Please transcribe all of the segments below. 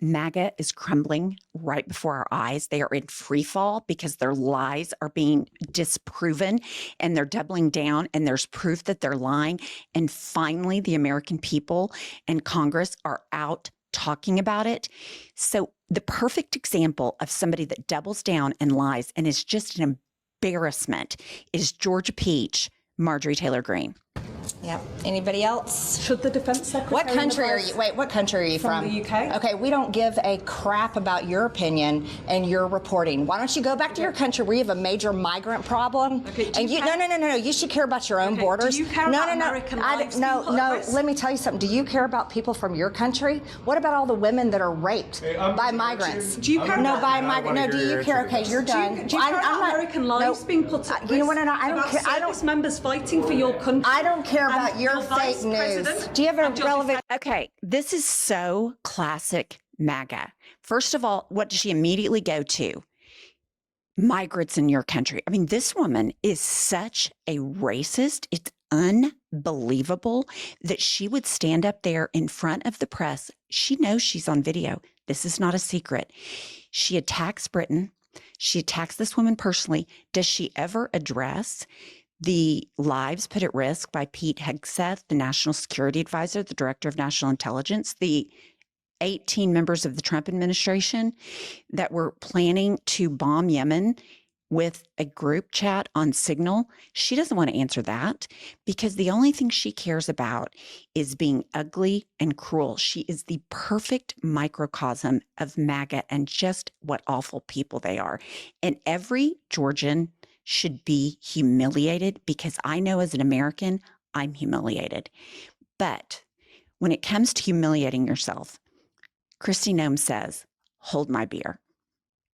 MAGA is crumbling right before our eyes. They are in free fall because their lies are being disproven and they're doubling down, and there's proof that they're lying. And finally, the American people and Congress are out talking about it. So the perfect example of somebody that doubles down and lies and is just an embarrassment is Georgia Peach, Marjorie Taylor Greene. Yep. Anybody else? Should the Defense Secretary... What country are you? Wait, what country are you from? From the UK. Okay, we don't give a crap about your opinion and your reporting. Why don't you go back to your country where you have a major migrant problem? Okay, and you, no. You should care about your own borders. Do you care about American lives being put at risk? Let me tell you something. Do you care about people from your country? What about all the women that are raped by migrants? Do you care about... by migrants. No, do you care? Okay, you're done. Do you care about American lives being put at risk? You know what? No, I don't care. Service members fighting for your country. I don't care about your fake news. Do you have a relevant... Okay, this is so classic MAGA. First of all, what does she immediately go to? Migrants in your country. I mean, this woman is such a racist. It's unbelievable that she would stand up there in front of the press. She knows she's on video. This is not a secret. She attacks Britain. She attacks this woman personally. Does she ever address the lives put at risk by Pete Hegseth, the National Security Advisor, the Director of National Intelligence, the 18 members of the Trump administration that were planning to bomb Yemen with a group chat on Signal? She doesn't want to answer that because the only thing she cares about is being ugly and cruel. She is the perfect microcosm of MAGA and just what awful people they are. And every Georgian should be humiliated because I know as an American, I'm humiliated. But when it comes to humiliating yourself, Kristi Noem says, hold my beer.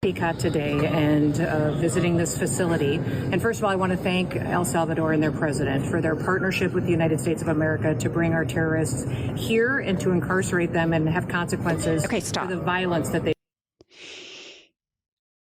ECOT today and visiting this facility. And first of all, I want to thank El Salvador and their president for their partnership with the United States of America to bring our terrorists here and to incarcerate them and have consequences for the violence that they...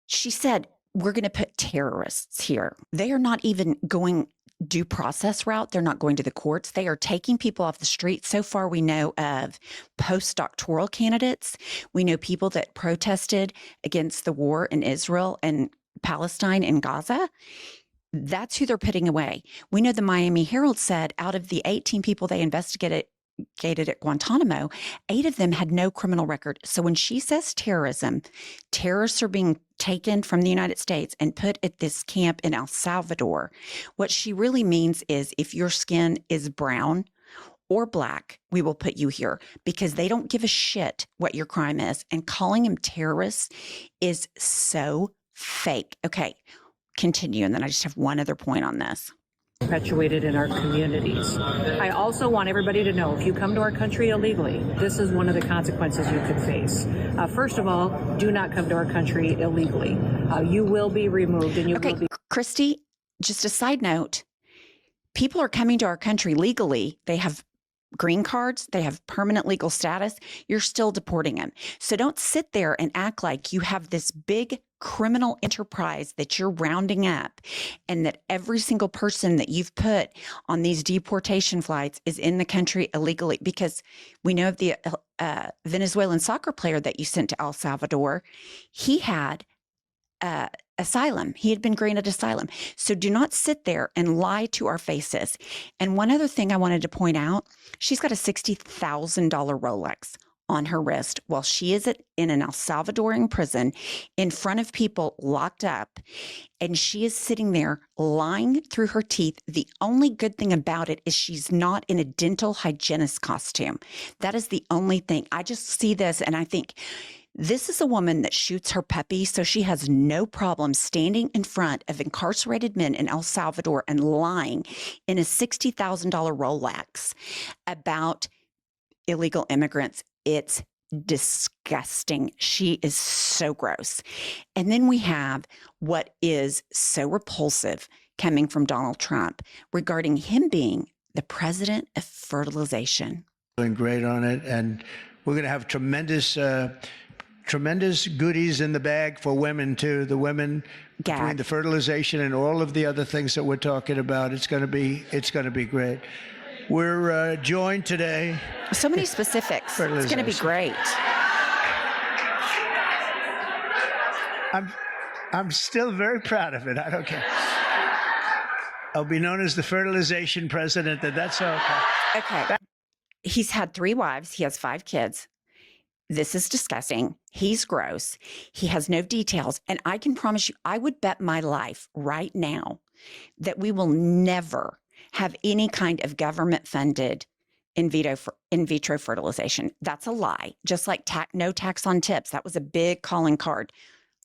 She said, we're going to put terrorists here. They are not even going due process route. They're not going to the courts. They are taking people off the street. So far, we know of postdoctoral candidates. We know people that protested against the war in Israel and Palestine and Gaza. That's who they're putting away. We know the Miami Herald said out of the 18 people they investigated at Guantanamo, 8 of them had no criminal record. So when she says terrorism, terrorists are being taken from the United States and put at this camp in El Salvador. What she really means is if your skin is brown or black, we will put you here because they don't give a shit what your crime is. And calling them terrorists is so fake. Okay, continue. And then I just have one other point on this. Perpetuated in our communities. I also want everybody to know if you come to our country illegally, this is one of the consequences you could face. First of all, do not come to our country illegally. You will be removed and you will be... Kristi, just a side note, people are coming to our country legally. They have green cards, they have permanent legal status. You're still deporting them. So don't sit there and act like you have this big criminal enterprise that you're rounding up and that every single person that you've put on these deportation flights is in the country illegally, because we know of the Venezuelan soccer player that you sent to El Salvador. He had asylum. He had been granted asylum. So do not sit there and lie to our faces. And one other thing I wanted to point out, she's got a $60,000 Rolex on her wrist while she is in an El Salvadoran prison in front of people locked up. And she is sitting there lying through her teeth. The only good thing about it is she's not in a dental hygienist costume. That is the only thing. I just see this and I think, this is a woman that shoots her puppy, so she has no problem standing in front of incarcerated men in El Salvador and lying in a $60,000 Rolex about illegal immigrants. It's disgusting. She is so gross. And then we have what is so repulsive coming from Donald Trump regarding him being the president of fertilization. Doing great on it, and we're going to have tremendous goodies in the bag for women too. The women between the fertilization and all of the other things that we're talking about. It's going to be great. We're joined today. So many specifics. It's going to be great. I'm still very proud of it. I don't care. I'll be known as the fertilization president, and that's okay. Okay. He's had 3 wives. He has 5 kids. This is disgusting. He's gross. He has no details. And I can promise you, I would bet my life right now that we will never have any kind of government-funded in vitro fertilization. That's a lie. Just like no tax on tips. That was a big calling card.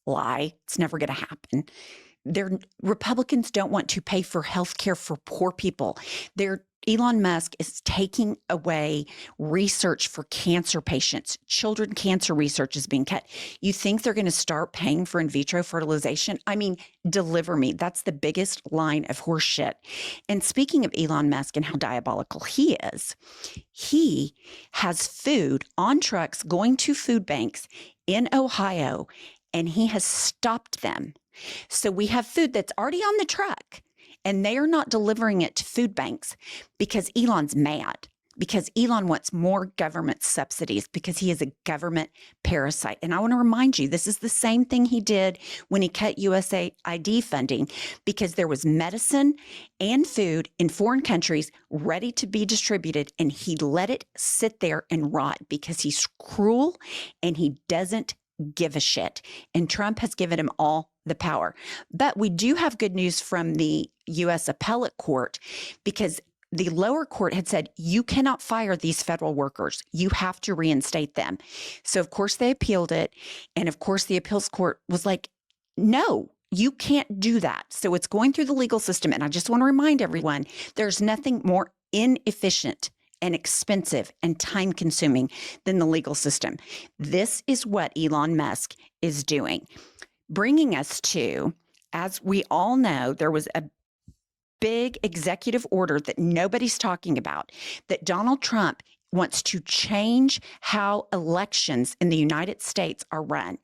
Lie. It's never going to happen. Republicans don't want to pay for health care for poor people. Elon Musk is taking away research for cancer patients. Children cancer research is being cut. You think they're going to start paying for in vitro fertilization? I mean, deliver me. That's the biggest line of horse shit. And speaking of Elon Musk and how diabolical he is, he has food on trucks going to food banks in Ohio, and he has stopped them. So we have food that's already on the truck, and they are not delivering it to food banks because Elon's mad, because Elon wants more government subsidies, because he is a government parasite. And I want to remind you, this is the same thing he did when he cut USAID funding, because there was medicine and food in foreign countries ready to be distributed, and he let it sit there and rot because he's cruel and he doesn't give a shit. And Trump has given him all the power. But we do have good news from the U.S. appellate court, because the lower court had said, you cannot fire these federal workers. You have to reinstate them. So, of course, they appealed it. And, of course, the appeals court was like, no, you can't do that. So it's going through the legal system. And I just want to remind everyone, there's nothing more inefficient and expensive and time-consuming than the legal system. This is what Elon Musk is doing. Bringing us to, as we all know, there was a big executive order that nobody's talking about, that Donald Trump wants to change how elections in the United States are run.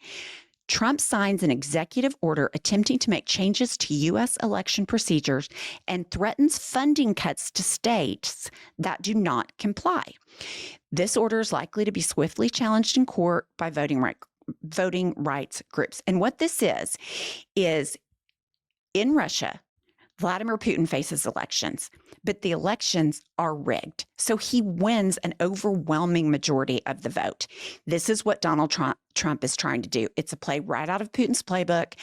Trump signs an executive order attempting to make changes to U.S. election procedures and threatens funding cuts to states that do not comply. This order is likely to be swiftly challenged in court by voting rights groups. And what this is in Russia, Vladimir Putin faces elections, but the elections are rigged. So he wins an overwhelming majority of the vote. This is what Donald Trump is trying to do. It's a play right out of Putin's playbook.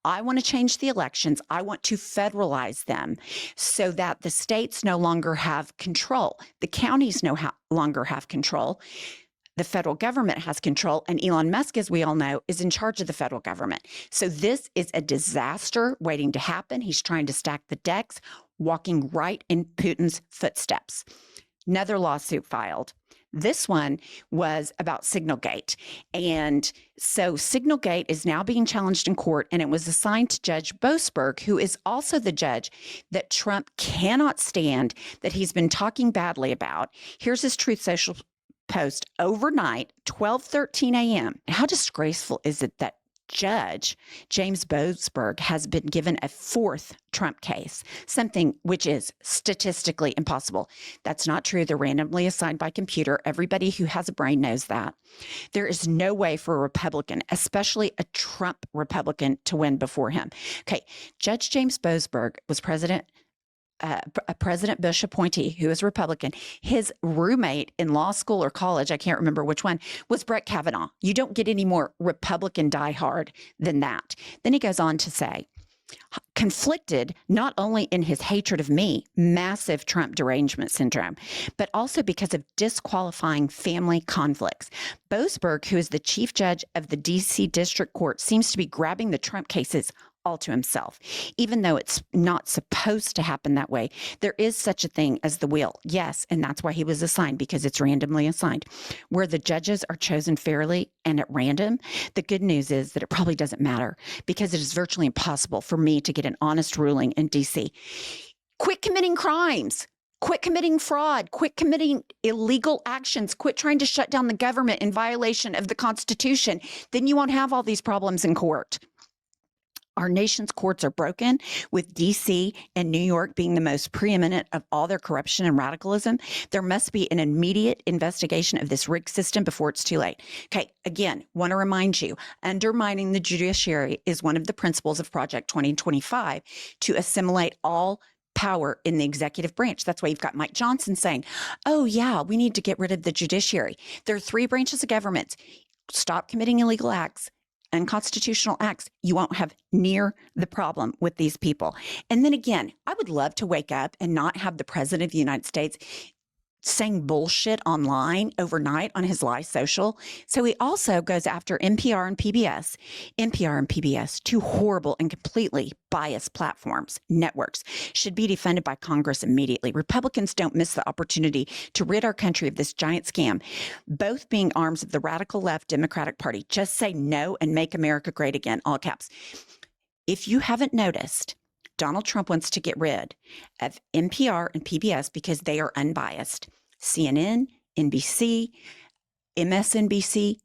I want to change the elections. I want to federalize them so that the states no longer have control. The counties no longer have control. The federal government has control, and Elon Musk, as we all know, is in charge of the federal government. So this is a disaster waiting to happen. He's trying to stack the decks, walking right in Putin's footsteps. Another lawsuit filed. This one was about Signalgate. And so Signalgate is now being challenged in court, and it was assigned to Judge Boasberg, who is also the judge that Trump cannot stand, that he's been talking badly about. Here's his Truth Social post overnight, 12:13 a.m. How disgraceful is it that Judge James Boasberg has been given a 4th Trump case, something which is statistically impossible. That's not true. They're randomly assigned by computer. Everybody who has a brain knows that. There is no way for a Republican, especially a Trump Republican, to win before him. Okay, Judge James Boasberg was President Bush appointee who is Republican. His roommate in law school or college, I can't remember which one, was Brett Kavanaugh. You don't get any more Republican diehard than that. Then he goes on to say, conflicted not only in his hatred of me, massive Trump derangement syndrome, but also because of disqualifying family conflicts. Boasberg, who is the chief judge of the D.C. District Court, seems to be grabbing the Trump cases all to himself, even though it's not supposed to happen that way. There is such a thing as the wheel. Yes, and that's why he was assigned, because it's randomly assigned. Where the judges are chosen fairly and at random, the good news is that it probably doesn't matter, because it is virtually impossible for me to get an honest ruling in D.C. Quit committing crimes. Quit committing fraud. Quit committing illegal actions. Quit trying to shut down the government in violation of the Constitution. Then you won't have all these problems in court. Our nation's courts are broken, with D.C. and New York being the most preeminent of all their corruption and radicalism. There must be an immediate investigation of this rigged system before it's too late. Okay, again, want to remind you, undermining the judiciary is one of the principles of Project 2025 to assimilate all power in the executive branch. That's why you've got Mike Johnson saying, oh, yeah, we need to get rid of the judiciary. There are three branches of government. Stop committing illegal acts, unconstitutional acts. You won't have near the problem with these people. And then again, I would love to wake up and not have the president of the United States saying bullshit online overnight on his live social. So he also goes after NPR and PBS. NPR and PBS, two horrible and completely biased platforms, networks, should be defunded by Congress immediately. Republicans don't miss the opportunity to rid our country of this giant scam, both being arms of the radical left Democratic Party. Just say no and make America great again, all caps. If you haven't noticed, Donald Trump wants to get rid of NPR and PBS because they are unbiased. CNN, NBC, MSNBC,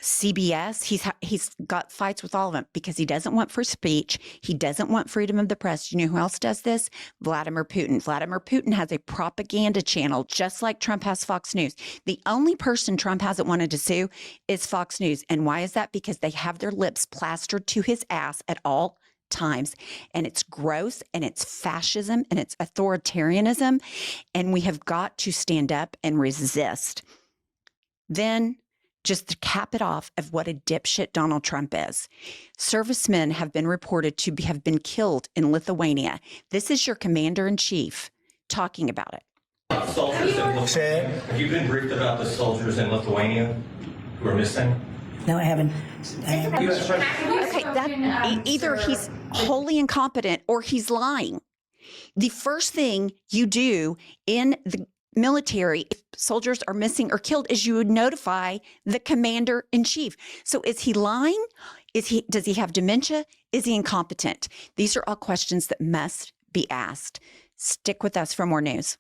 CBS, he's got fights with all of them because he doesn't want free speech. He doesn't want freedom of the press. You know who else does this? Vladimir Putin. Vladimir Putin has a propaganda channel just like Trump has Fox News. The only person Trump hasn't wanted to sue is Fox News. And why is that? Because they have their lips plastered to his ass at all times, and it's gross, and it's fascism, and it's authoritarianism, and we have got to stand up and resist. Then, just to cap it off of what a dipshit Donald Trump is, servicemen have been reported to have been killed in Lithuania. This is your commander-in-chief talking about it. Have you been briefed about the soldiers in Lithuania who are missing? No, I haven't. Okay, either he's wholly incompetent or he's lying. The first thing you do in the military, if soldiers are missing or killed, is you would notify the commander in chief. So is he lying? Does he have dementia? Is he incompetent? These are all questions that must be asked. Stick with us for more news.